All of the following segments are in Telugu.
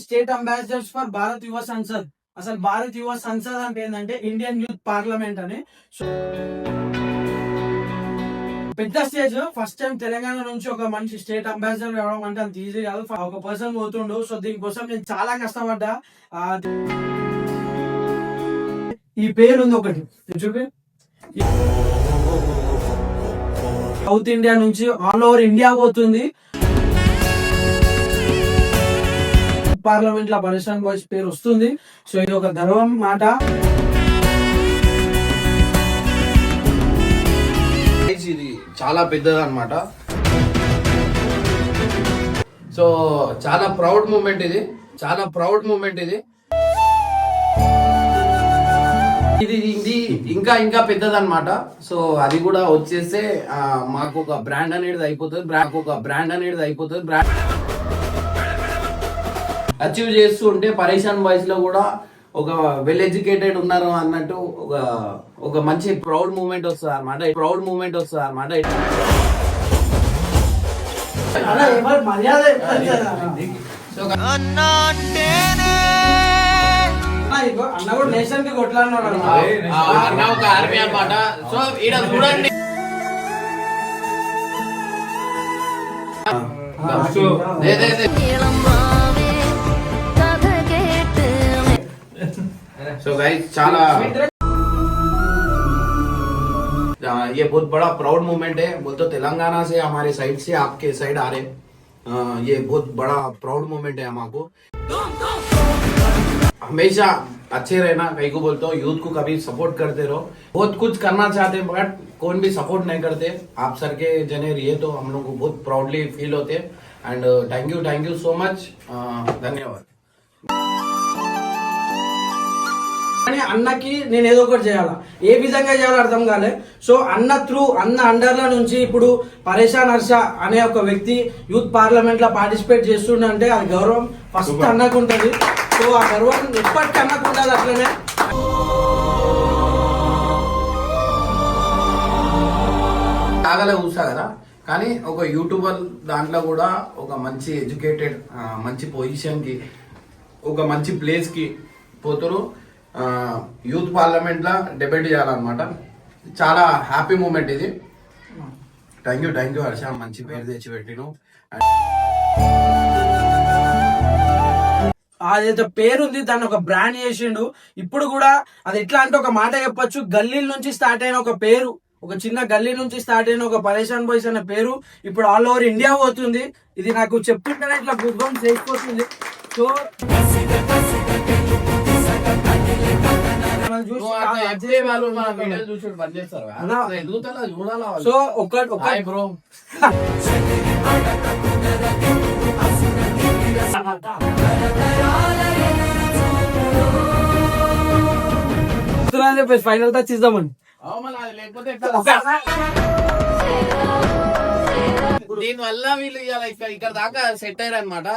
స్టేట్ అంబాసిడర్స్ ఫర్ భారత్ యువ సంసద్. అసలు భారత్ యువ సంసద్ అంటే ఏంటంటే ఇండియన్ యూత్ పార్లమెంట్ అని. సో పెద్ద స్టేజ్, ఫస్ట్ టైం తెలంగాణ నుంచి ఒక మంచి స్టేట్ అంబాసిడర్ రావడం అంటే అంత ఈజీ కాదు. ఒక పర్సన్ పోతుండు. సో దీనికోసం నేను చాలా కష్టపడ్డా. ఈ పేరు ఉంది ఒకటి చూపి, సౌత్ ఇండియా నుంచి ఆల్ ఓవర్ ఇండియా పోతుంది. పార్లమెంట్ లో పరేషాన్ బాయ్స్ పేరు వస్తుంది. సో ఇది ఒక గర్వం మాట. ఇది చాలా పెద్దది అన్నమాట. సో చాలా ప్రౌడ్ మూమెంట్ ఇది, చాలా ప్రౌడ్ మూమెంట్ ఇది. ఇది ఇది ఇంకా ఇంకా పెద్దది అన్నమాట. సో అది కూడా వచ్చేస్తే మాకు ఒక బ్రాండ్ అనేది అయిపోతుంది. బ్రాండ్ అచీవ్ చేస్తూ ఉంటే పరేషాన్ బాయ్స్ లో కూడా ఒక వెల్ ఎడ్యుకేటెడ్ ఉన్నారు అన్నట్టు ఒక మంచి ప్రౌడ్ మూమెంట్ వస్తుంది అన్నమాట. అన్న కూడా నేషన్ కి కొట్లాడినాడు అన్న, ఒక ఆర్మీ అన్నమాట. సో ఈడ చూడండి, सो गाइस చాలా ये बहुत बड़ा प्राउड मोमेंट है. बोल तो तेलंगाना से हमारे साइड से आपके साइड आ रहे, ये बहुत बड़ा प्राउड मोमेंट है हमको. हमेशा अच्छे रहना, कहीं को बोलते हो यूथ को कभी सपोर्ट करते रहो. बहुत कुछ करना चाहते हैं बट कौन भी सपोर्ट नहीं करते. आप सर के जने रहिए तो हम लोग को बहुत प्राउडली फील होते हैं. And thank you so much. धन्यवाद. అన్నకి నేను ఏదో ఒకటి చేయాలా, ఏ విధంగా చేయాలో అర్థం కాలే. సో అన్న అండర్ల నుంచి ఇప్పుడు పరేషాన్ హర్ష అనే ఒక వ్యక్తి యూత్ పార్లమెంట్ లో పార్టిసిపేట్ చేస్తుండే అది గౌరవం ఫస్ట్ అన్నకు ఉంటుంది. సో ఆ గౌరవం ఎప్పటికీ అన్నకు ఉండాలి. అట్లనే ఆగలే కూసా కదా, కానీ ఒక యూట్యూబర్ దాంట్లో కూడా ఒక మంచి ఎడ్యుకేటెడ్ మంచి పొజిషన్ కి ఒక మంచి ప్లేస్ కి పోతారు. యూత్ పార్లమెంట్ లా డిబేట్ చేయాలన్నమాట. చాలా హ్యాపీ మూమెంట్ ఇది. థ్యాంక్ యూ హర్ష, మంచి పేరు తెచ్చి పెట్టిను. అదైతే పేరుంది, దాన్ని ఒక బ్రాండ్ చేసిండు. ఇప్పుడు కూడా అది ఎట్లా అంటే ఒక మాట చెప్పొచ్చు, గల్లీల నుంచి స్టార్ట్ అయిన ఒక పేరు, ఒక చిన్న గల్లీ నుంచి స్టార్ట్ అయిన ఒక పరేషాన్ బాయ్స్ అనే పేరు ఇప్పుడు ఆల్ ఓవర్ ఇండియా పోతుంది. ఇది నాకు చెప్తుంటేనే ఇట్లా గుర్రం చేసిపోతుంది. So so bro final touch ఇద్దామని. దీని వల్ల వీళ్ళు ఇక్కడ దాకా సెట్ అయ్యారు అనమాట.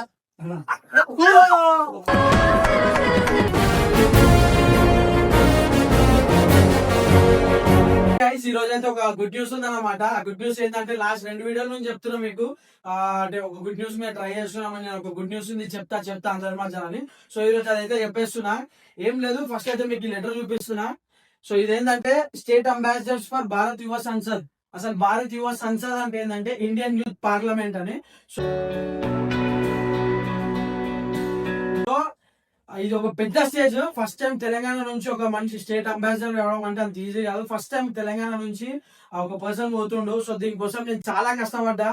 ఈ రోజు అయితే ఒక గుడ్ న్యూస్ ఉంది అనమాట. ఆ గుడ్ న్యూస్ ఏంటంటే లాస్ట్ 2 వీడియోల నుంచి చెప్తున్నా మీకు. అంటే ఒక గుడ్ న్యూస్ మీద ట్రై చేస్తున్నామని, నేను ఒక గుడ్ న్యూస్ ఉంది చెప్తా అందరి మధ్యని. సో ఈ రోజు అదైతే చెప్పేస్తున్నా. ఏం లేదు, ఫస్ట్ అయితే మీకు లెటర్ చూపిస్తున్నా. సో ఇదేంటంటే స్టేట్ అంబాసిడర్స్ ఫర్ భారత్ యువ సంసద్. అసలు భారత్ యువ సంసద్ అంటే ఏంటంటే ఇండియన్ యూత్ పార్లమెంట్ అని. సో ఇది ఒక పెద్ద స్టేజ్, ఫస్ట్ టైం తెలంగాణ నుంచి ఒక మంచి స్టేట్ అంబాసిడర్ రావడం అంటే అంత ఈజీ కాదు. ఫస్ట్ టైం తెలంగాణ నుంచి ఒక పర్సన్ పోతుండు. సో దీనికోసం నేను చాలా కష్టపడ్డా.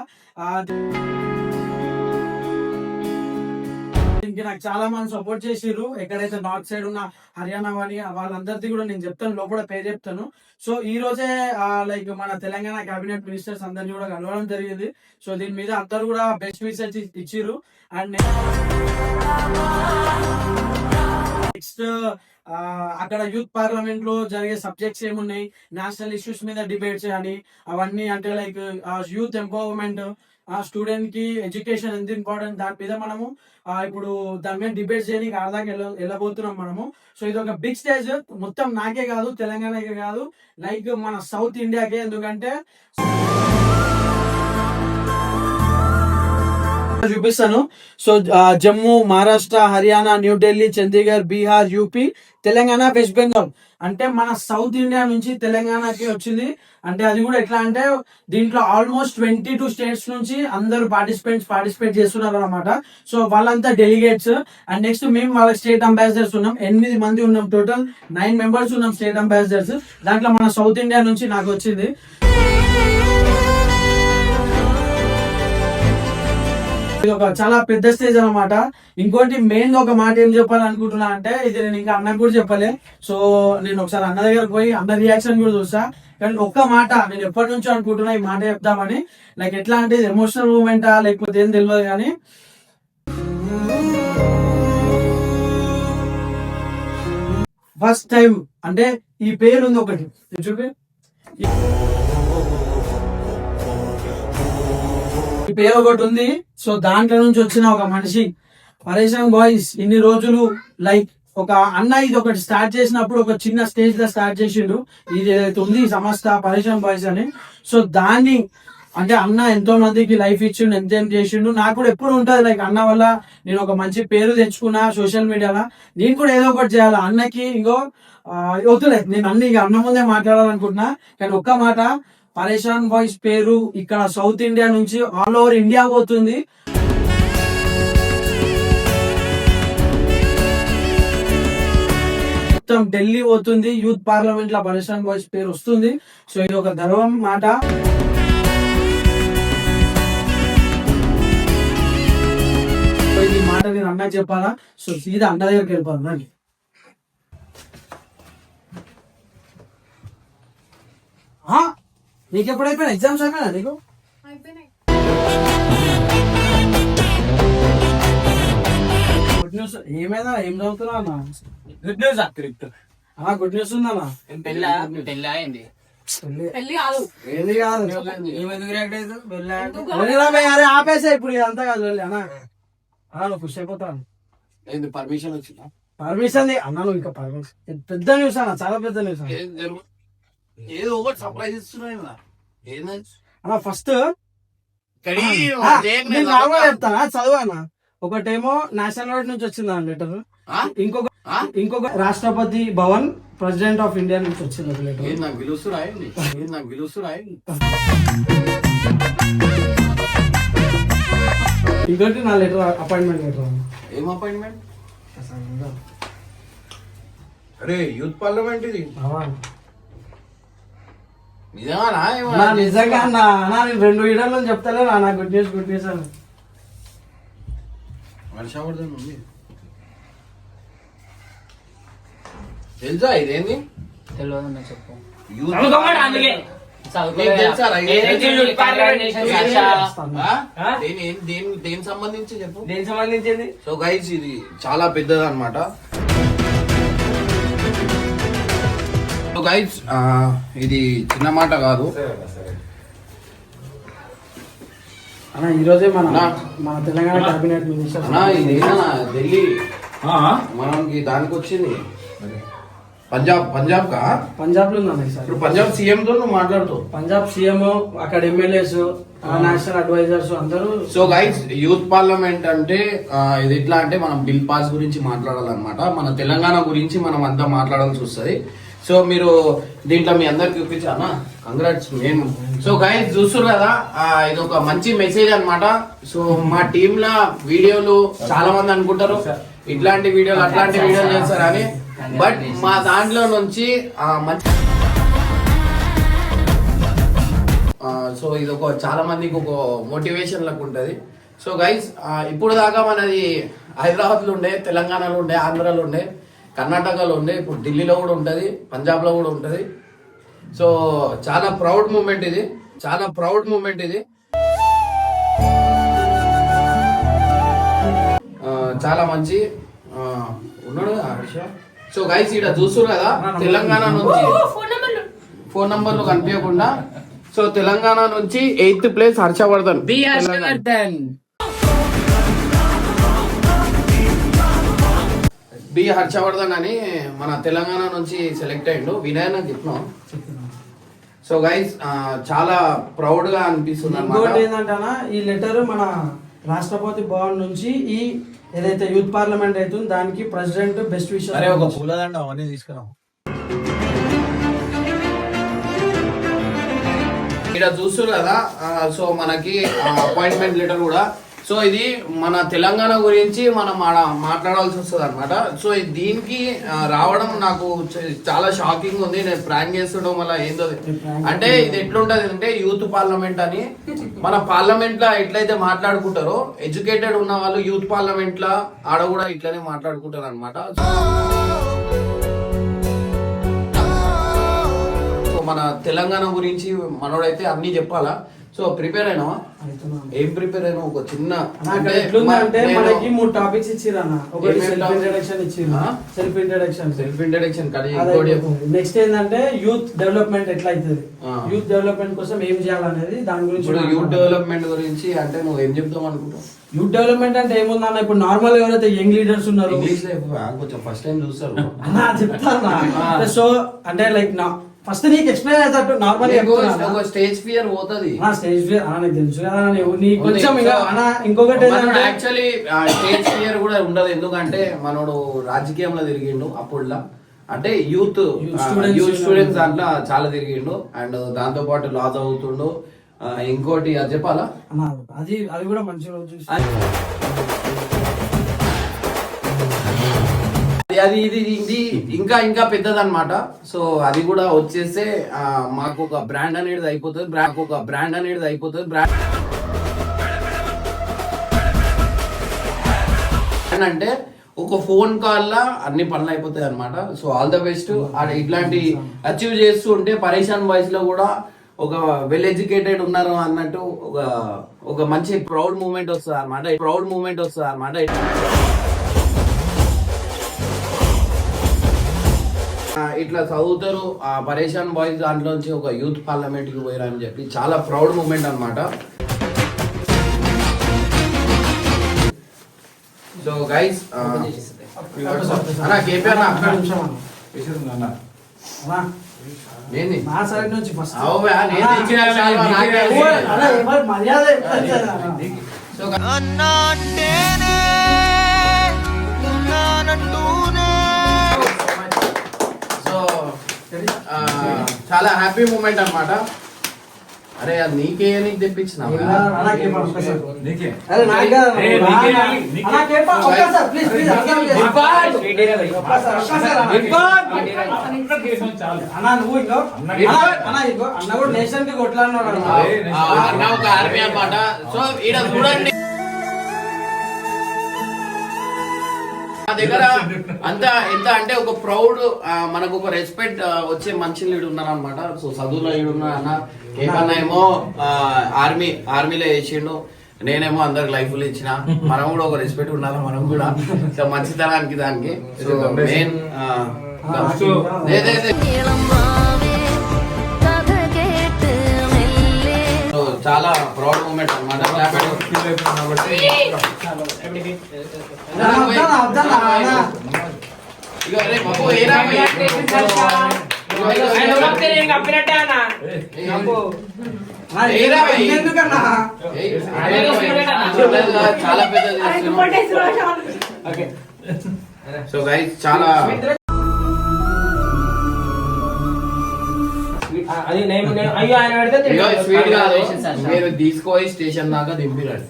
దీనికి నాకు చాలా మంది సపోర్ట్ చేసిర్రు. ఎక్కడైతే నార్త్ సైడ్ ఉన్న హర్యానా వాణి వాళ్ళందరిది కూడా నేను చెప్తాను, లోపల పేరు చెప్తాను. సో ఈ రోజే లైక్ మన తెలంగాణ కేబినెట్ మినిస్టర్స్ అందరినీ కూడా కలవడం జరిగింది. సో దీని మీద అందరు కూడా బెస్ట్ రీసెర్చ్ ఇచ్చిర్రు. అండ్ నెక్స్ట్ అక్కడ యూత్ పార్లమెంట్ లో జరిగే సబ్జెక్ట్స్ ఏమున్నాయి, నేషనల్ ఇష్యూస్ మీద డిబేట్స్ కానీ అవన్నీ, అంటే లైక్ యూత్ ఎంపవర్మెంట్, స్టూడెంట్ కి ఎడ్యుకేషన్ ఎంత ఇంపార్టెంట్, దాని మీద మనము ఇప్పుడు దాని మీద డిబేట్ చేయడానికి ఆడదాకా వెళ్ళబోతున్నాం మనము. సో ఇది ఒక బిగ్ స్టేజ్, మొత్తం నాకే కాదు, తెలంగాణకే కాదు, లైక్ మన సౌత్ ఇండియాకే. ఎందుకంటే చూపిస్తాను. So Jammu, Maharashtra, Haryana, New Delhi, Chandigarh, Bihar, UP, Telangana, west Bengal అంటే మన సౌత్ ఇండియా నుంచి తెలంగాణకి వచ్చింది. అంటే అది కూడా ఎట్లా అంటే దీంట్లో ఆల్మోస్ట్ 22 స్టేట్స్ నుంచి అందరూ పార్టిసిపేట్ చేస్తున్నారు అనమాట. సో వాళ్ళంతా డెలిగేట్స్. అండ్ నెక్స్ట్ మేము వాళ్ళ స్టేట్ అంబాసిడర్స్ ఉన్నాం. 8 మంది ఉన్నాం, టోటల్ 9 మెంబర్స్ ఉన్నాం స్టేట్ అంబాసిడర్స్. దాంట్లో మన సౌత్ ఇండియా నుంచి నాకు వచ్చింది. ఇది ఒక చాలా పెద్ద స్టేజ్ అనమాట. ఇంకోటి మెయిన్ ఒక మాట ఏం చెప్పాలనుకుంటున్నా అంటే ఇది నేను ఇంకా అన్నకు కూడా చెప్పలే. సో నేను ఒకసారి అన్న దగ్గరకు పోయి అన్న రియాక్షన్ కూడా చూసా. కానీ ఒక్క మాట నేను ఎప్పటి నుంచో అనుకుంటున్నా ఈ మాట చెప్దామని. లైక్ ఎట్లా అంటే ఎమోషనల్ మూమెంటా లేకపోతే ఏం తెలియదు కానీ ఫస్ట్ టైం అంటే ఈ పేరు ఉంది ఒకటి చూపి, ఈ పేరు ఒకటి ఉంది. సో దాంట్లో నుంచి వచ్చిన ఒక మనిషి పరేషాన్ బాయ్స్ ఇన్ని రోజులు లైక్ ఒక అన్న ఇది ఒకటి స్టార్ట్ చేసినప్పుడు ఒక చిన్న స్టేజ్ లో స్టార్ట్ చేసిండు. ఇది ఏదైతే ఉంది ఈ సంస్థ పరేషాన్ బాయ్స్ అని. సో దాన్ని అంటే అన్న ఎంతో మందికి లైఫ్ ఇచ్చిండు, ఎంతేం చేసిండు. నాకు కూడా ఎప్పుడు ఉంటది లైక్ అన్న వల్ల నేను ఒక మంచి పేరు తెచ్చుకున్నా సోషల్ మీడియాలో. నేను కూడా ఏదో ఒకటి చేయాలి అన్నకి. ఇంకో వద్దులే నేను అన్ని ఇక అన్న ముందే మాట్లాడాలనుకుంటున్నా. కానీ ఒక్క మాట, పరేషాన్ బాయ్స్ పేరు ఇక్కడ సౌత్ ఇండియా నుంచి ఆల్ ఓవర్ ఇండియా పోతుంది. మొత్తం ఢిల్లీ పోతుంది. యూత్ పార్లమెంట్ లో పరేషాన్ బాయ్స్ పేరు వస్తుంది. సో ఇది ఒక గర్వం మాట. ఈ మాట నేను అన్న చెప్పాలా. సో సీదా అన్న దగ్గరికి వెళ్ళిపోతాను రండి. నీకు ఎప్పుడైపోయినా ఎగ్జామ్స్ అయిపోయినా నీకు? గుడ్ న్యూస్ ఏమైనా ఏం చదువుతున్నా అన్న? గుడ్ న్యూస్ గుడ్ న్యూస్ ఉందన్నా. ఏది కాదు అరే ఆపేసా ఇప్పుడు ఇదంతా కాదు అన్న. నువ్వు ఖుషి అయిపోతాను. పర్మిషన్ వచ్చిందా? పర్మిషన్ అన్నా నువ్వు ఇంకా పర్మిషన్ పెద్ద న్యూస్ అన్న, చాలా పెద్ద న్యూస్ ఏదో ఒకటి సర్ప్రైజ్ ఇస్తున్నాయి అన్న. ఫస్ట్ చెప్తానా చదువు అన్న. ఒకటేమో నేషనల్ అవార్డ్ నుంచి వచ్చింది అన్న లెటర్. ఇంకొక Rashtrapati Bhavan president of India నుంచి వచ్చింది ఒక లెటర్. నాకు పిలుస్తున్నాయి. ఇంకోటి నా లెటర్ అపాయింట్మెంట్ లెటర్. ఏం అపాయింట్మెంట్? అరే యూత్ పార్లమెంట్ ఇది నిజంగా నేను 2 వీడియోలో చెప్తాలే నా గుడ్ న్యూస్ అని. వర్షావర్ధన్ ఉంది తెలుసా? ఇదేంది తెలియదు చెప్పు. దేని సంబంధించి చెప్పు. దేనికి సంబంధించింది? సో గైస్ ఇది చాలా పెద్దది అనమాట. సో గైస్ ఇది చిన్న మాట కాదు అన్న. ఈరోజే మన తెలంగాణ కేబినెట్ మినిస్టర్ ఇది ఢిల్లీ మనకి దానికి వచ్చింది. పంజాబ్ లో ఉందన్న. ఇప్పుడు పంజాబ్ సీఎం తో నువ్వు మాట్లాడుతావు. పంజాబ్ సీఎం అక్కడ ఎమ్మెల్యేస్ నేషనల్ అడ్వైజర్స్ అందరూ. సో గైస్ యూత్ పార్లమెంట్ అంటే ఇది ఎట్లా అంటే మనం బిల్ పాస్ గురించి మాట్లాడాలన్నమాట. మన తెలంగాణ గురించి మనం అంతా మాట్లాడాల్సి వస్తుంది. సో మీరు దీంట్లో మీ అందరికి చూపించానా కంగ్రాట్స్ మేము. సో గైస్ చూస్తున్నారు కదా ఇది ఒక మంచి మెసేజ్ అన్నమాట. సో మా టీమ్ లా వీడియోలు చాలా మంది అనుకుంటారు ఇట్లాంటి వీడియోలు అట్లాంటి వీడియోలు చేస్తారని. బట్ మా దాంట్లో నుంచి మంచి సో ఇది ఒక చాలా మందికి ఒక మోటివేషన్ లాగా ఉంటది. సో గైస్ ఇప్పుడు దాకా మనది హైదరాబాద్ లో ఉండే, తెలంగాణలో ఉండే, ఆంధ్రాలో ఉండే, కర్ణాటకలో ఉండే, ఇప్పుడు ఢిల్లీలో కూడా ఉంటది, పంజాబ్ లో కూడా ఉంటది. సో చాలా ప్రౌడ్ మూమెంట్ ఇది. చాలా మంచి ఉన్నాడు హర్ష. సో గైస్ ఇక్కడ చూస్తున్నారు కదా తెలంగాణ నుంచి ఫోన్ నంబర్లు కనిపించకుండా. సో తెలంగాణ నుంచి 8th place Harshavardhan. B Harshavardhan అని మన తెలంగాణ నుంచి సెలెక్ట్ అయ్యిండు. వినయ్ నాకు చెప్పినాం. సో గైస్ చాలా ప్రౌడ్ గా అనిపిస్తుంది అన్నమాట. ఏంటంటే ఈ లెటర్ మన రాష్ట్రపతి భవన్ నుంచి ఈ ఏదైతే యూత్ పార్లమెంట్ అవుతుందో దానికి ప్రెసిడెంట్ బెస్ట్ విషయం అరే ఒక పూలదండ అవన్నీ తీసుకురా. ఇక్కడ చూస్తారు కదా, సో మనకి అపాయింట్మెంట్ లెటర్ కూడా. సో ఇది మన తెలంగాణ గురించి మనం మాట్లాడాల్సి వస్తుంది అనమాట. సో దీనికి రావడం నాకు చాలా షాకింగ్ ఉంది. నేను ప్రాంక్ చేస్తుండడం వల్ల ఏందో అంటే ఇది ఎట్లుంటది అంటే యూత్ పార్లమెంట్ అని మన పార్లమెంట్ లో ఎట్లయితే మాట్లాడుకుంటారో ఎడ్యుకేటెడ్ ఉన్న వాళ్ళు యూత్ పార్లమెంట్ లో ఆడ కూడా ఇట్లనే మాట్లాడుకుంటారు అనమాట. సో మన తెలంగాణ గురించి మనోడైతే అన్ని చెప్పాలా. సో ప్రిపేర్ అయినావా? ఏం ప్రిపేర్ అయినా ఒక చిన్న అంటే మనకి 3 టాపిక్స్ ఇచ్చిర్రు అన్న. ఒకటి సెల్ఫ్ ఇంట్రడక్షన్ ఇచ్చిర్రు. సెల్ఫ్ ఇంట్రడక్షన్ నెక్స్ట్ ఏంటంటే యూత్ డెవలప్మెంట్ ఎట్లా అవుతుంది, యూత్ డెవలప్మెంట్ కోసం ఏం చేయాలనేది దాని గురించి. యూత్ డెవలప్మెంట్ గురించి అంటే నువ్వు ఏం చెప్తావు అనుకుంటావు? యూత్ డెవలప్మెంట్ అంటే ఏముందన్న, ఇప్పుడు నార్మల్ ఎవరైతే యంగ్ లీడర్స్ ఉన్నారు ఇంగ్లీష్ లో కొంచెం ఫస్ట్ టైం చూస్తారు చెప్తాను. సో అంటే లైక్ ఫస్ట్ నీకు ఎక్స్ప్లెయిన్ అవుతాడు నార్మల్ స్టేజ్ ఫియర్ పోతుంది. స్టేజ్ ఫియర్ నీకు తెలుసు కదా, నీకు కొంచెం ఇంకొకటి యాక్చువల్లీ స్టేజ్ ఫియర్ కూడా ఉండదు. ఎందుకంటే మనోడు రాజకీయంలో తిరిగిండు అప్పుడులా, అంటే యూత్ స్టూడెంట్స్ దాంట్లో చాలా తిరిగిండు. అండ్ దాంతో పాటు లా చదువుతుండు. ఇంకోటి అది చెప్పాలా, అది కూడా మంచి రోజు. అది ఇది ఇది ఇంకా ఇంకా పెద్దదన్నమాట. సో అది కూడా వచ్చేస్తే మాకు ఒక బ్రాండ్ అనేది అయిపోతుంది. బ్రాండ్ అంటే ఒక ఫోన్ కాల్ లా అన్ని పనులు అయిపోతాయి అనమాట. So all the best. ఇట్లాంటి అచీవ్ చేస్తూ ఉంటే పరేషాన్ బాయ్స్ లో కూడా ఒక వెల్ ఎడ్యుకేటెడ్ ఉన్నారు అన్నట్టు ఒక మంచి ప్రౌడ్ మూమెంట్ వస్తుంది అనమాట. ఇట్లా చదువుతారు ఆ పరేషాన్ బాయ్స్ దాంట్లోంచి ఒక యూత్ పార్లమెంట్ కి పోయారు అని చెప్పి చాలా ప్రౌడ్ మూమెంట్ అనమాట. సో గైస్ కేపీఆర్ ఏంది మా సైడ్ నుంచి ఫస్ట్ చాలా హ్యాపీ మూమెంట్ అన్నమాట. అరే అది నీకే నీకు తెప్పించిన ఒక ఆర్మీ అన్నమాట. సో ఈడ చూడండి నా దగ్గర అంతా ఎంత అంటే ఒక ప్రౌడ్, మనకు ఒక రెస్పెక్ట్ వచ్చే మంచి లీడ్ ఉన్నాను అనమాట. సో చదువులో ఈడున్నా అన్న ఏమన్నా ఏమో ఆర్మీలో వేసిండు, నేనేమో అందరికి లైఫ్లు ఇచ్చిన. మనం కూడా ఒక రెస్పెక్ట్ ఉండాలి మనం కూడా మంచితనానికి దానికి. సో మెయిన్ చాలా ప్రౌడ్ మూమెంట్ అనమాట. చాలా పెద్ద. సో గైస్ చాలా స్వీట్ కాదు, మీరు తీసుకుపోయి స్టేషన్ దాకా దింపిరండి.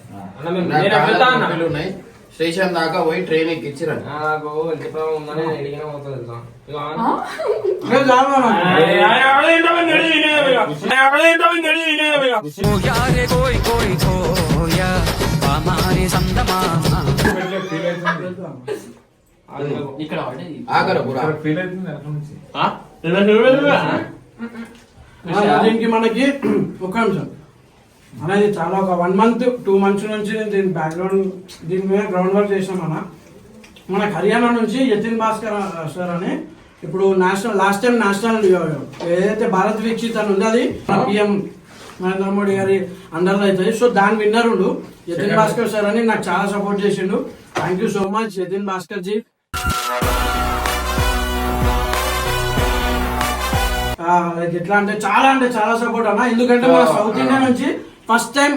ఉన్నాయి స్టేషన్ దాకా పోయి ట్రైన్ ఎక్కించిరండి. ఆగరా దీనికి మనకి ఒక అంశం అనేది చాలా ఒక 1 month 2 months నుంచి దీని బ్యాక్గ్రౌండ్ దీని మీద గ్రౌండ్ వర్క్ చేసాం మనకు హర్యానా నుంచి యతిన్ భాస్కర్ సార్ అని ఇప్పుడు లాస్ట్ టైం నేషనల్ ఏదైతే భారత్ వీక్షిత్ అని ఉంది అది పిఎం నరేంద్ర మోడీ గారి అండర్లో అవుతుంది. సో దాని విన్నర్ ఉండు యతిన్ భాస్కర్ సార్ అని నాకు చాలా సపోర్ట్ చేసిండు. Thank you so much Yatin Bhaskar ji. ఎట్లా అంటే చాలా సపోర్ట్ అన్న. ఎందుకంటే మన సౌత్ ఇండియా నుంచి ఫస్ట్ టైం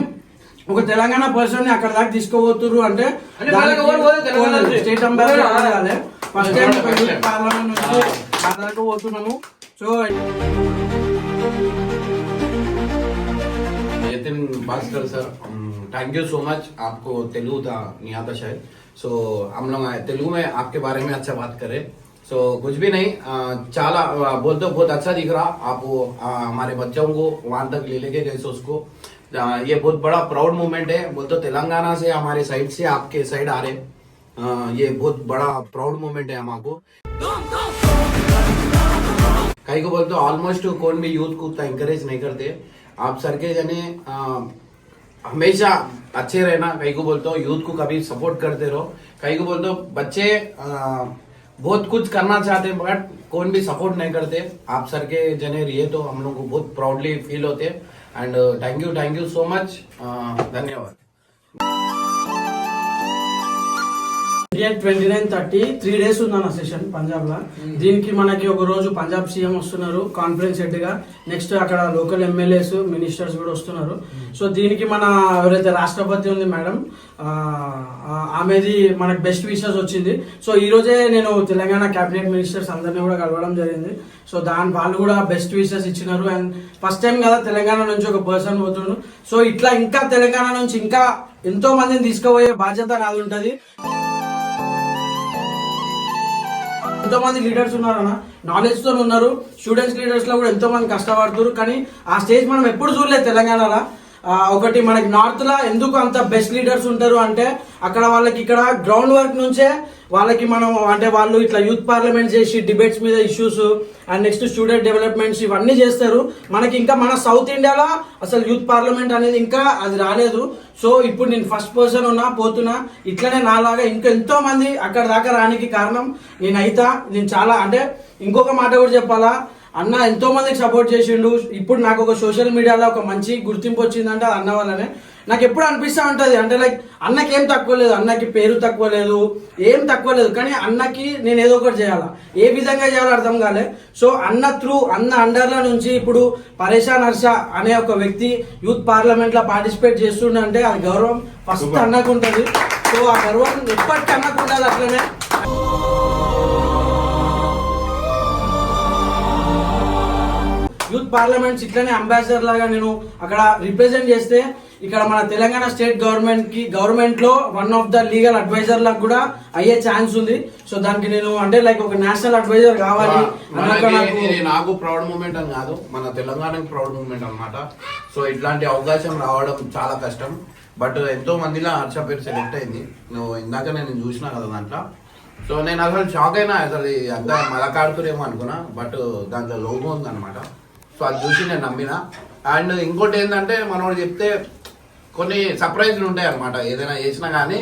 ఒక తెలంగాణ పర్సన్ ని అక్కడ దాకా తీసుకోబోతున్నారు అంటే వాళ్ళకి ఎవరు పోతే తెలంగాణ నుంచి. State ambassador first time parliament నుంచి ఆ దాకా పోతున్నాము. So Nitin Bhaskar sir, thank you so much. आपको तेलुगु था नहीं आता शायद, सो हम लोग तेलुगु में आपके बारे में अच्छा बात करें. सो कुछ भी नहीं, चाला बोलते हो बहुत अच्छा दिख रहा. आप हमारे बच्चों को वहां तक ले लेके गए सो उसको ये बहुत बड़ा प्राउड मोमेंट है. बोलते हो तेलंगाना से हमारे साइड से आपके साइड आ रहे, ये बहुत बड़ा प्राउड मोमेंट है हमको. कहीं को बोलते ऑलमोस्ट कौन भी यूथ को उतना इंकरेज नहीं करते. आप सर के जने हमेशा अच्छे रहना. कहीं को बोलते हो यूथ को कभी सपोर्ट करते रहो. कहीं को बोलते हो बच्चे बहुत कुछ करना चाहते हैं बट कौन भी सपोर्ट नहीं करते. आप सर के जने रहिए तो हम लोग को बहुत प्राउडली फील होते हैं. And thank you so much. धन्यवाद. 29-30 3 days ఉందన్న సెషన్ పంజాబ్ లో. దీనికి మనకి ఒక రోజు పంజాబ్ సీఎం వస్తున్నారు కాన్ఫరెన్స్ హెడ్ గా. నెక్స్ట్ అక్కడ లోకల్ ఎమ్మెల్యేస్ మినిస్టర్స్ కూడా వస్తున్నారు. సో దీనికి మన ఎవరైతే రాష్ట్రపతి ఉంది మేడం, ఆమెది మనకు బెస్ట్ విషెస్ వచ్చింది. సో ఈ రోజే నేను తెలంగాణ కేబినెట్ మినిస్టర్స్ అందరినీ కూడా కలవడం జరిగింది. సో వాళ్ళు కూడా బెస్ట్ విషెస్ ఇచ్చినారు. అండ్ ఫస్ట్ టైం కదా తెలంగాణ నుంచి ఒక పర్సన్ పోతున్నాడు. సో ఇట్లా ఇంకా తెలంగాణ నుంచి ఇంకా ఎంతో మందిని తీసుకుపోయే బాధ్యత నాది ఉంటది. ఎంతో మంది లీడర్స్ ఉన్నారన్న, నాలెడ్జ్ తో ఉన్నారు. స్టూడెంట్స్ లీడర్స్ లో కూడా ఎంతో మంది కష్టపడుతున్నారు. కానీ ఆ స్టేజ్ మనం ఎప్పుడు చూడలేదు తెలంగాణలో. ఒకటి మనకి నార్త్ లో ఎందుకు అంత బెస్ట్ లీడర్స్ ఉంటారు అంటే అక్కడ వాళ్ళకి ఇక్కడ గ్రౌండ్ వర్క్ నుంచే వాళ్ళకి మనం అంటే వాళ్ళు ఇట్లా యూత్ పార్లమెంట్ చేసి డిబేట్స్ మీద issues and next student developments ఇవన్నీ చేస్తారు. మనకి ఇంకా మన సౌత్ ఇండియాలో అసలు యూత్ పార్లమెంట్ అనేది ఇంకా అది రాలేదు. సో ఇప్పుడు నేను ఫస్ట్ పర్సన్ పోతున్నా. ఇట్లనే నాలాగా ఇంకా ఎంతో మంది అక్కడ దాకా రానికి కారణం నేను చాలా అంటే ఇంకొక మాట కూడా చెప్పాలా, అన్న ఎంతో మందికి సపోర్ట్ చేసిండు. ఇప్పుడు నాకు ఒక సోషల్ మీడియాలో ఒక మంచి గుర్తింపు వచ్చిందంటే అది అన్న వల్లనే. నాకు ఎప్పుడు అనిపిస్తూ ఉంటది అంటే లైక్ అన్నకి ఏం తక్కువ లేదు, అన్నకి పేరు తక్కువ లేదు, ఏం తక్కువ లేదు. కానీ అన్నకి నేను ఏదో ఒకటి చేయాలా, ఏ విధంగా చేయాలో అర్థం కాలే. సో అన్న అన్న అండర్ల నుంచి ఇప్పుడు పరేషాన్ హర్ష అనే ఒక వ్యక్తి యూత్ పార్లమెంట్ లో పార్టిసిపేట్ చేస్తుండే అది గౌరవం ఫస్ట్ అన్నకు ఉంటది. సో ఆ గౌరవం ఎప్పటికీ అన్నకు ఉండాలి. అట్లనే యూత్ పార్లమెంట్స్ ఇట్లనే అంబాసిడర్ లాగా నేను అక్కడ రిప్రజెంట్ చేస్తే ఇక్కడ మన తెలంగాణ స్టేట్ గవర్నమెంట్ లో one of the legal adviser లాగా కూడా అయ్యే ఛాన్స్ ఉంది. సో దానికి నేను అంటే లైక్ ఒక నేషనల్ అడ్వైజర్ కావాలి. నాకు ప్రౌడ్ మూమెంట్ అని కాదు, మన తెలంగాణకి ప్రౌడ్ మూమెంట్ అన్నమాట. సో ఇట్లాంటి అవకాశం రావడం చాలా కష్టం. బట్ ఎంతో మందిలో హర్ష పేరు సెలెక్ట్ అయింది. నువ్వు ఇందాక నేను చూసినా కదా దాంట్లో. సో నేను అసలు షాక్ అయినా, అసలు అంతా మలకాడుతురేమో అనుకున్నా. బట్ దాంట్లో లోగో ఉంది అనమాట. సో అది చూసి నేను నమ్మిన. అండ్ ఇంకోటి ఏంటంటే మనోడు చెప్తే కొన్ని సర్ప్రైజ్లు ఉంటాయి అనమాట. ఏదైనా చేసినా కానీ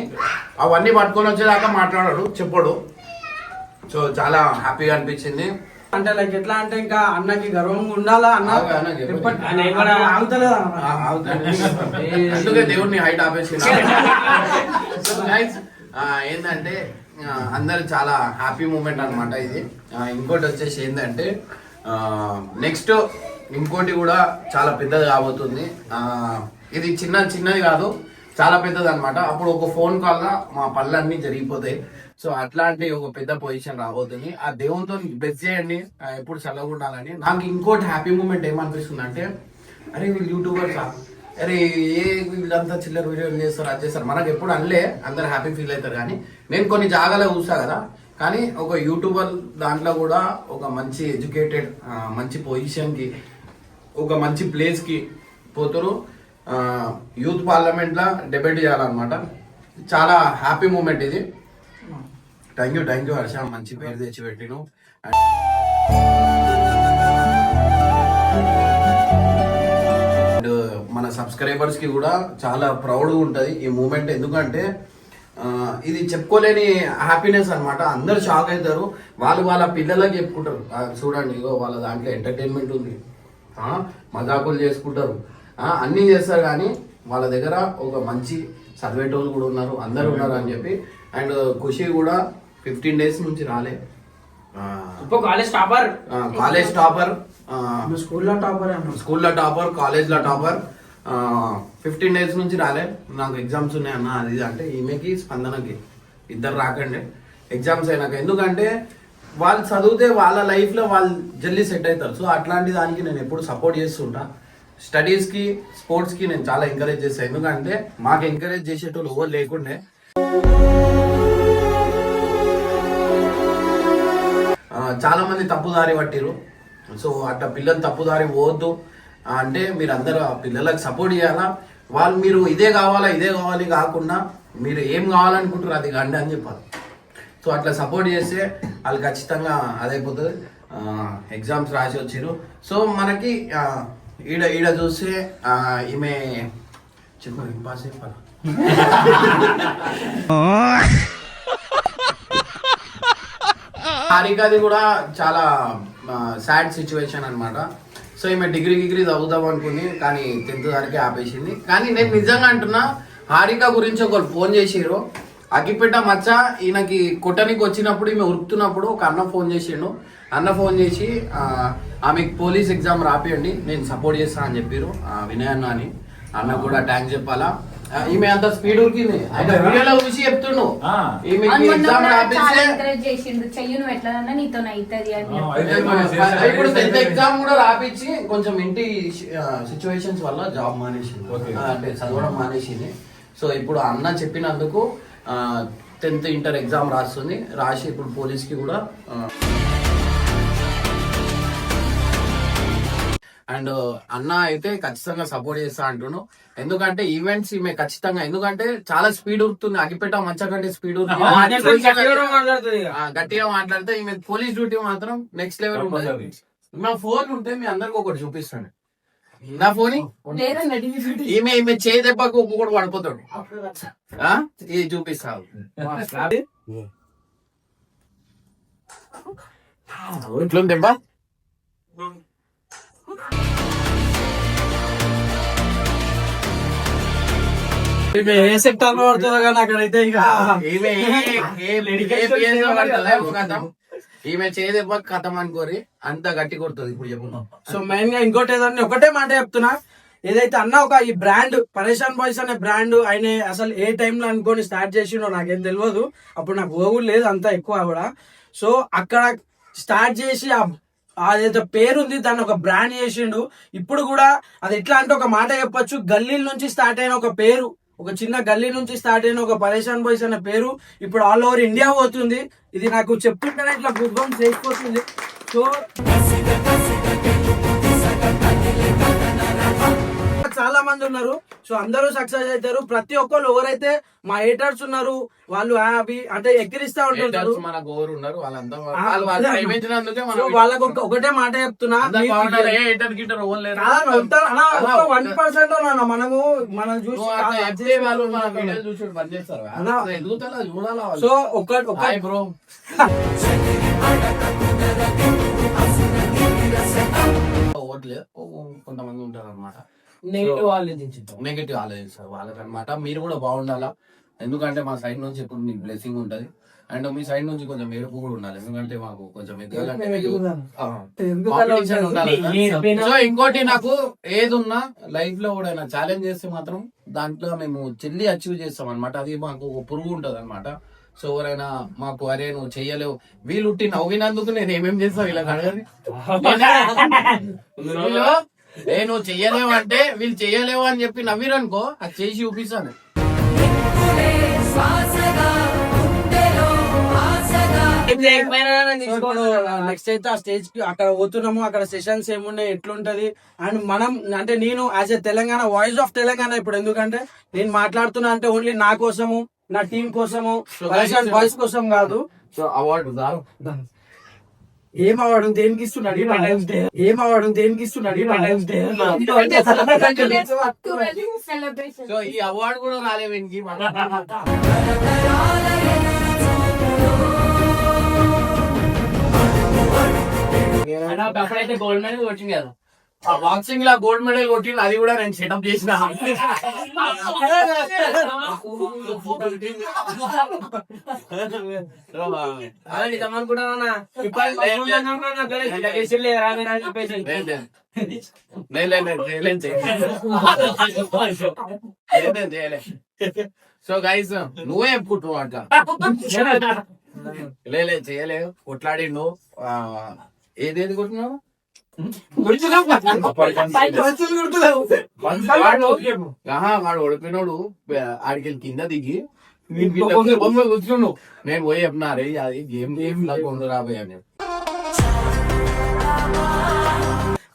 అవన్నీ పట్టుకొని వచ్చేదాకా మాట్లాడాడు, చెప్పడు. సో చాలా హ్యాపీగా అనిపించింది. అంటే లైక్ ఎట్లా అంటే ఇంకా అన్నకి గర్వంగా ఉండాలా అన్న అందుకే దేవుడిని హైట్ ఆపేసి ఏంటంటే అందరు చాలా హ్యాపీ మూమెంట్ అనమాట ఇది. ఇంకోటి వచ్చేసి ఏంటంటే నెక్స్ట్ ఇంకోటి కూడా చాలా పెద్దది కాబోతుంది. ఇది చిన్నది కాదు, చాలా పెద్దది అనమాట. అప్పుడు ఒక ఫోన్ కాల్ గా మా పనులన్నీ జరిగిపోతాయి. సో అట్లాంటి ఒక పెద్ద పొజిషన్ రాబోతుంది. ఆ దేవునితో బెస్ట్ చేయండి, ఎప్పుడు చల్లగా ఉండాలని. నాకు ఇంకోటి హ్యాపీ మూమెంట్ ఏమనిపిస్తుంది అంటే, అరే వీళ్ళు యూట్యూబర్స్, అరే వీళ్ళంతా చిల్లర వీడియోలు చేస్తారు, అది చేస్తారు. మనకు ఎప్పుడు అనలే, అందరు హ్యాపీ ఫీల్ అవుతారు. కానీ నేను కొన్ని జాగాలో చూసా కదా, కానీ ఒక యూట్యూబర్ దాంట్లో కూడా ఒక మంచి ఎడ్యుకేటెడ్ మంచి పొజిషన్కి ఒక మంచి ప్లేస్కి పోతారు. యూత్ పార్లమెంట్లో డిబేట్ చేయాలన్నమాట. చాలా హ్యాపీ మూమెంట్ ఇది. థ్యాంక్ యూ హర్ష, మంచి పేరు తెచ్చి పెట్టిను. అండ్ మన సబ్స్క్రైబర్స్ కి కూడా చాలా ప్రౌడ్ ఉంటది ఈ మూమెంట్. ఎందుకంటే ఇది చెప్పుకోలేని హ్యాపీనెస్ అన్నమాట. అందరు షాక్ అవుతారు. వాళ్ళ పిల్లలకి చెప్పుకుంటారు, చూడండి ఇగో వాళ్ళ దాంట్లో ఎంటర్టైన్మెంట్ ఉంది, మజాకులు చేసుకుంటారు, అన్నీ చేస్తారు. కానీ వాళ్ళ దగ్గర ఒక మంచి చదివేటోళ్ళు కూడా ఉన్నారు, అందరు ఉన్నారు అని చెప్పి. అండ్ ఖుషి కూడా 15 days నుంచి రాలే. కాలేజ్ టాపర్, స్కూల్లో టాపర్, కాలేజ్ లో టాపర్. 15 days నుంచి రాలే, నాకు ఎగ్జామ్స్ ఉన్నాయన్న అది ఇది అంటే ఈమెకి స్పందనకి ఇద్దరు రాకండి ఎగ్జామ్స్ అయినాక. ఎందుకంటే వాళ్ళు చదివితే వాళ్ళ లైఫ్లో వాళ్ళు జల్దీ సెట్ అవుతారు. సో అట్లాంటి దానికి నేను ఎప్పుడు సపోర్ట్ చేస్తుంటా. స్టడీస్కి స్పోర్ట్స్కి నేను చాలా ఎంకరేజ్ చేస్తాను. ఎందుకంటే మాకు ఎంకరేజ్ చేసేటోళ్ళు ఎవరు లేకుండే. చాలా మంది తప్పుదారి పట్టిరు. సో అట్లా పిల్లలు తప్పుదారి పోవద్దు అంటే మీరు అందరూ పిల్లలకు సపోర్ట్ చేయాలా. వాళ్ళు మీరు ఇదే కావాలా ఇదే కావాలి కాకుండా మీరు ఏం కావాలనుకుంటారు అది కండి అని చెప్పాలి. సో అట్లా సపోర్ట్ చేస్తే వాళ్ళు ఖచ్చితంగా అదైపోతుంది. ఎగ్జామ్స్ రాసి వచ్చిరు. సో మనకి ఈడ ఈడ చూస్తే ఈమె చెప్పాలి పాస్ అయిపోవాలి. హారికది కూడా చాలా సాడ్ సిచ్యువేషన్ అన్నమాట. సో ఈమె డిగ్రీ చదువుదాం అనుకుంది కానీ 10th వరకే ఆపేసింది. కానీ నేను నిజంగా అంటున్నా, హారిక గురించి ఒకరు ఫోన్ చేసిరు. అగ్గిపెట్ట మచ్చ ఈయనకి కొట్టనికి వచ్చినప్పుడు ఈమె ఉరుకుతున్నప్పుడు ఒక అన్న ఫోన్ చేసిండు. అన్న ఫోన్ చేసి ఆమెకి పోలీస్ ఎగ్జామ్ రాపియండి నేను సపోర్ట్ చేస్తా అని చెప్పారు వినయ్ అన్న అని. అన్న కూడా థ్యాంక్స్ చెప్పాలా. ఈమె అంత స్పీడ్ ఉరికింది. ఆయన వీడియోలో చూసి చెప్తుండు ఈమెకి ఎగ్జామ్ రాపిస్తే ఇప్పుడు 10th ఎగ్జామ్ కూడా రాపిచ్చి కొంచెం ఇంటి సిచ్యువేషన్స్ వల్ల జాబ్ మానేసింది, అంటే చదవడం మానేసింది. సో ఇప్పుడు అన్న చెప్పినందుకు 10th ఇంటర్ ఎగ్జామ్ రాస్తుంది. రాసి ఇప్పుడు పోలీస్కి కూడా అండ్ అన్న అయితే ఖచ్చితంగా సపోర్ట్ చేస్తా అంటున్నాను. ఎందుకంటే ఈవెంట్స్ ఈమె ఖచ్చితంగా, ఎందుకంటే చాలా స్పీడ్ ఉరుకుతుంది. అగిపెట్ట మంచ కంటే స్పీడ్ గట్టిగా మాట్లాడితే ఈమె పోలీస్ డ్యూటీ మాత్రం నెక్స్ట్ లెవెల్ ఉంటుంది. నా ఫోన్ ఉంటే మీ అందరికి ఒకటి చూపిస్తాను. నా ఫోన్ ఈమె చేయి దెబ్బకు ఒక్కొక్కటి పడిపోతాడు. ఇది చూపిస్తాను ఇట్లా దెబ్బ. ఏ సెక్టర్ లో పడుతుందో కానీ అక్కడైతే ఇక ఈమె చేదెబ్బ కథం అనుకోరి అంత గట్టి కొడుతుంది. ఇప్పుడు చెప్పుకున్నాం. సో మెయిన్ గా ఇంకోటి ఏదన్నా ఒకటే మాట చెప్తున్నా, ఏదైతే అన్న ఒక ఈ బ్రాండ్ పరేషాన్ బాయ్స్ అనే బ్రాండ్ ఆయన అసలు ఏ టైంలో అనుకొని స్టార్ట్ చేసిండో నాకేం తెలియదు. అప్పుడు నాకు ఓగులు లేదు అంత ఎక్కువ కూడా. సో అక్కడ స్టార్ట్ చేసి అదైతే పేరుంది దాన్ని ఒక బ్రాండ్ చేసిండు. ఇప్పుడు కూడా అది ఎట్లా అంటే ఒక మాట చెప్పొచ్చు, గల్లీల నుంచి స్టార్ట్ అయిన ఒక పేరు, ఒక చిన్న గల్లీ నుంచి స్టార్ట్ అయిన ఒక పరేషాన్ బాయ్స్ అనే పేరు ఇప్పుడు ఆల్ ఓవర్ ఇండియా పోతుంది. ఇది నాకు చెప్తుంటేనే ఇట్లా గుర్రం చేసిపోతుంది. సో చాలా మంది ఉన్నారు. సో అందరూ సక్సెస్ అవుతారు. ప్రతి ఒక్కరు ఎవరైతే మా హేటర్స్ ఉన్నారు వాళ్ళు అంటే ఎక్కిరిస్తా ఉంటారు. వాళ్ళకు ఒకటే మాట చెప్తున్నా, 1% మనము మనం చూసి సో బ్రో కొంతమంది ఉంటారు అనమాట నెగిటివ్ ఆలోచిస్తారు వాళ్ళకనమాట. మీరు కూడా బాగుండాలా, ఎందుకంటే మా సైడ్ నుంచి ఎప్పుడు మీకు బ్లెస్సింగ్ ఉంటది. అండ్ మీ సైడ్ నుంచి కొంచెం ఏడుపు కూడా ఉండాలి, ఎందుకంటే మాకు కొంచెం సో ఇంకోటి నాకు ఏది ఉన్నా లైఫ్ లో కూడా ఛాలెంజ్ చేస్తే మాత్రం దాంట్లో మేము చెల్లి అచీవ్ చేస్తాం అనమాట. అది మాకు ఒక పురుగు ఉంటది అనమాట. సో ఎవరైనా మాకు అరే నువ్వు చెయ్యలేవు, వీళ్ళు నవ్వినందుకు నేను ఏమేం చేస్తా వీళ్ళకి అడగని నువ్వు చెయ్యలేవు అంటే వీళ్ళు చెయ్యలేవు అని చెప్పి నవ్విరనుకో అది చేసి చూపిస్తాను. నెక్స్ట్ అయితే ఆ స్టేజ్ కి అక్కడ పోతున్నాము, అక్కడ సెషన్స్ ఏమున్నాయి ఎట్లుంటది అండ్ మనం అంటే నేను as a Telangana voice of Telangana ఇప్పుడు ఎందుకంటే నేను మాట్లాడుతున్నా అంటే ఓన్లీ నా కోసము నా టీం కోసము వాయిస్ కోసం కాదు. సో అవార్డు ఏం అవార్డు దేనికి ఇస్తున్నాడు, ఏం అవార్డు దేనికి ఇస్తున్నాడు. సో ఈ అవార్డు కూడా రాలేదు వీనికి. అప్పుడైతే గోల్డ్ మెడల్ వచ్చింది కదా, బాక్సింగ్ లో గోల్డ్ మెడల్ కొట్టింది, అది కూడా నేను సెటప్ చేసిన. సో గైస్ నువ్వే చెప్పుకుంటున్నావు అట్లా చేయలేవు కొట్లాడిండు ఏదేది కొట్టినావు వాడు ఓడిపోయినోడు ఆడికి కింద దిగి కూర్చున్నావు నేను పోయి చెప్పినారే అది గేమ్ లాగా ఉండు రాబోయే అని.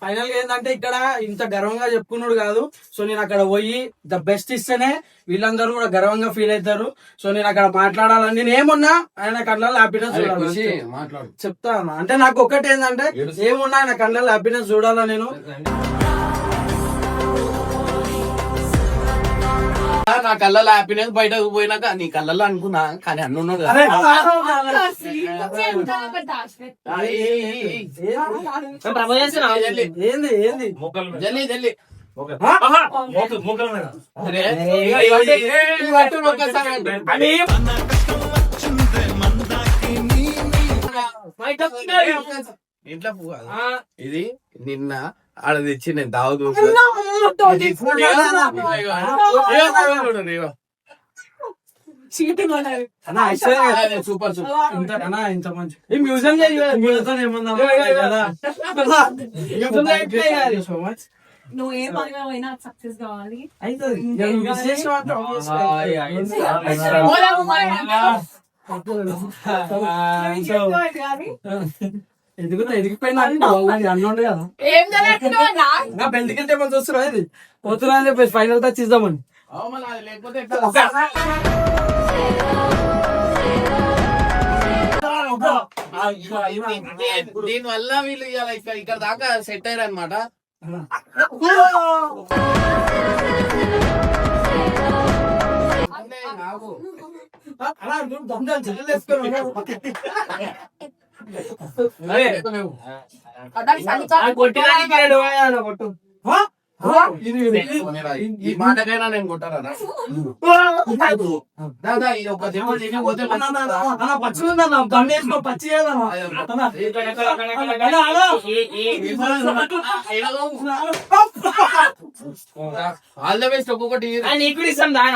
ఫైనల్ గా ఏంటంటే ఇక్కడ ఇంత గర్వంగా చెప్పుకున్నాడు కాదు. సో నేను అక్కడ పోయి ద బెస్ట్ ఇస్తేనే వీళ్ళందరూ కూడా గర్వంగా ఫీల్ అవుతారు. సో నేను అక్కడ మాట్లాడాలని నేను ఏమున్నా ఆయన కళ్ళల్లో హ్యాపీనెస్ చూడాలి మాట్లాడు చెప్తాను. అంటే నాకు ఒకటి ఏంటంటే ఏమున్నా ఆయన కళ్ళల్లో హ్యాపీనెస్ చూడాలా నేను. నా కళ్ళలో హ్యాపీనెస్ బయటకు పోయినాక నీ కళ్ళల్లో అనుకున్నా కానీ అన్నున్నాడు కదా. ఏంది ఏంది జల్లి జల్లి ఇంట్లో పువ్వు ఇది నిన్న ఆడ తెచ్చి నేను దావదు సూపర్ సూపర్ ఇంత మంచి ఈ మ్యూజియం సో మచ్ నువ్వు ఏ పనిగా పోయినా సక్సెస్ కావాలి. ఎదిగిపోయినా అన్నుండే కదా ఏం జరుగుతుందో నా బెల్ట్కెళ్తే మనం చూస్తున్నా ఇది పోతున్నా అని చెప్పేసి ఫైనల్ టచ్ ఇద్దామని. లేకపోతే దీని వల్ల వీళ్ళు ఇక్కడ దాకా సెట్ అయ్యారు అనమాట. ఈ మాటకైనా నేను కొట్టారా దాదా ఇది ఒక దేవుడు పోతే పచ్చి ఆల్ ద బెస్ట్ ఒక్కొక్కటి నీకు ఇస్తాం దాని